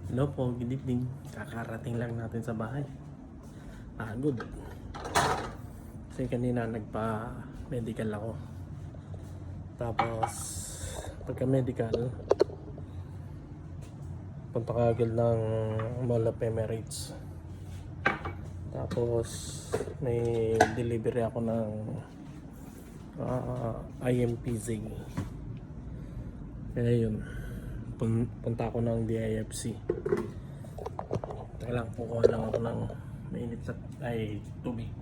Hello po, good evening. Kakarating lang natin sa bahay. Good. Kasi kanina nagpa-medical ako. Tapos, pagka-medical, punta ka agad ng Mall of Emirates. Tapos, may delivery ako ng IMPZ. Kaya yun, punta ako ng DIFC. Teka lang, kukuha lang ako ng mainit na tubig.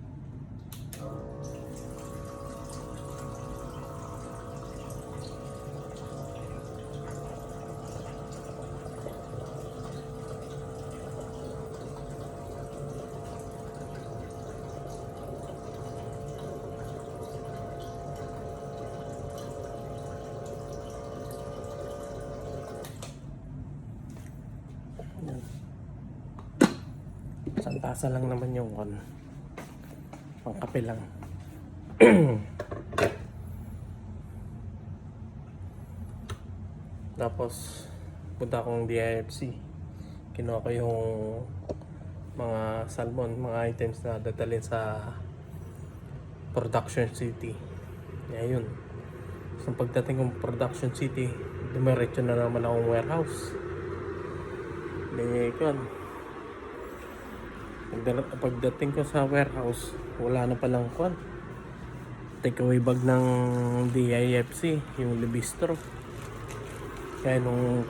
Isang tasa lang naman yung pangkape lang. Tapos punta akong DIFC. Kinuha ko yung mga salmon, mga items na dadalhin sa production city. Kaya yun. So pagdating ng production city, dumiretso na naman akong warehouse. Pagdating ko sa warehouse, wala na palang takeaway bag ng DIFC, yung Libistro. Kaya nung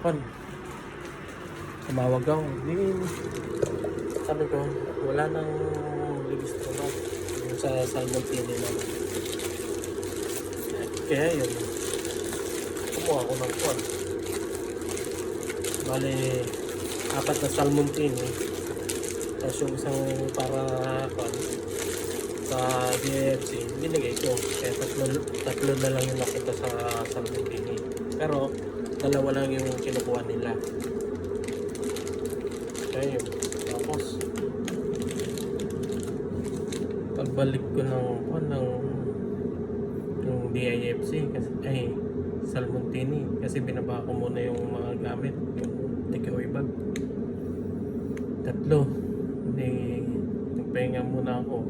tumawag ako, sabi ko, wala nang Libistro bag yung sa salmon tini naman. Kaya yun, kumuha ako ng bale 4 na salmon tini. Tapos yung isang para sa DFC, binigay ko. Kaya tatlo na lang yung nakita sa salmon tini. Pero dalawa lang yung kinukuha nila. Kaya yun. Tapos pagbalik ko ng DIFC kasi salmon tini, kasi binaba ko muna yung mga gamit, yung takeaway bag. 3. Nagpahinga muna ako,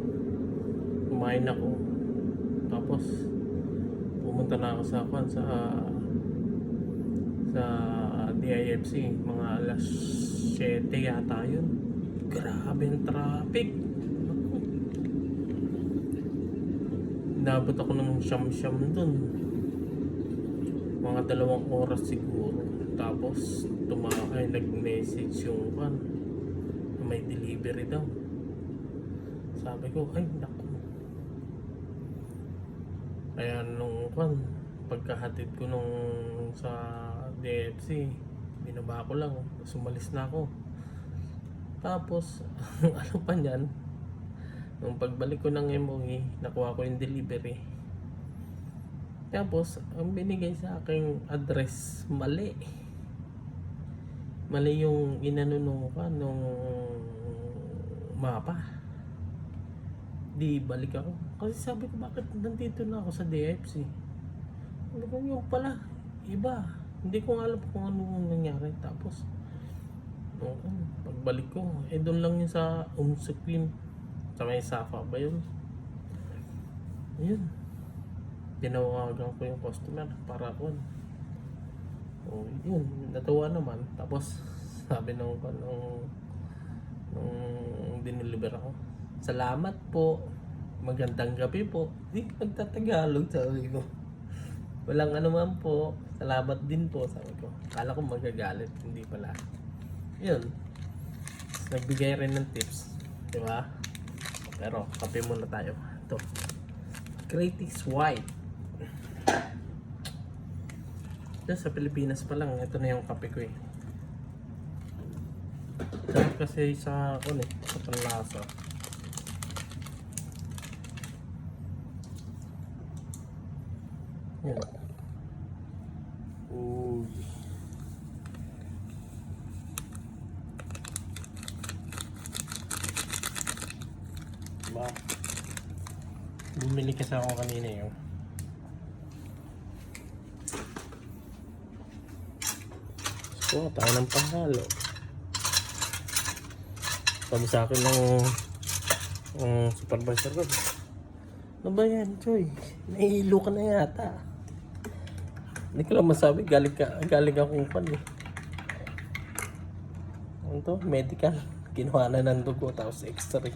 kumain ako, tapos pumunta na ako sa DIFC mga alas 7 yata yun. Grabe ang traffic. Nabot ako ng siyam dun, mga 2 oras siguro. Tapos nag-message yung may delivery daw. Sabi ko, ay naku. Kaya nung pagkahatid ko sa DFC, binaba ko lang, sumalis na ako. Tapos ano pa niyan, nung pagbalik ko ng MOE, nakuha ko yung delivery. Tapos ang binigay sa aking address mali yung inano nung mapa. Di balik ako kasi sabi ko, bakit nandito na ako sa DFC? Ano ko yung pala iba, hindi ko alam kung ano nangyari. Tapos pagbalik ko, doon lang yun sa Supreme, sa may Safa ba yun. Tinawagan ko yung customer para yun, natuwa naman. Tapos sabi nung diniliver ako, salamat po, magandang gabi po. Di nagtatagalog, sabi ko. Walang anuman po, salamat din po, sabi ko. Kala ko magagalit, hindi pala. Yun, nagbigay rin ng tips, di ba? Pero kape muna tayo. Ito, Creatix White. Sa Pilipinas pa lang, ito na yung kape ko . Sarap kasi sa panlasa. Yan. Diba? Bumili kasi ako kanina yun. Kuha tayo ng panghalo. Sabi sa akin ng supervisor ko, ano ba yan, Choy? Nahihilo ka na yata. Hindi ko lang masabi, galing akong pan eh. Ano to? Medical. Kinuha na ng dugo, tapos x-ray.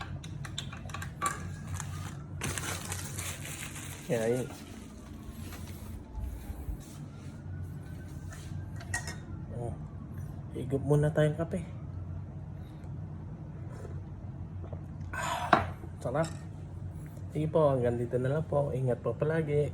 Kaya yun. Oh. Higop muna tayong kape. Sarap. Sige po, hanggang dito na lang po. Ingat po palagi.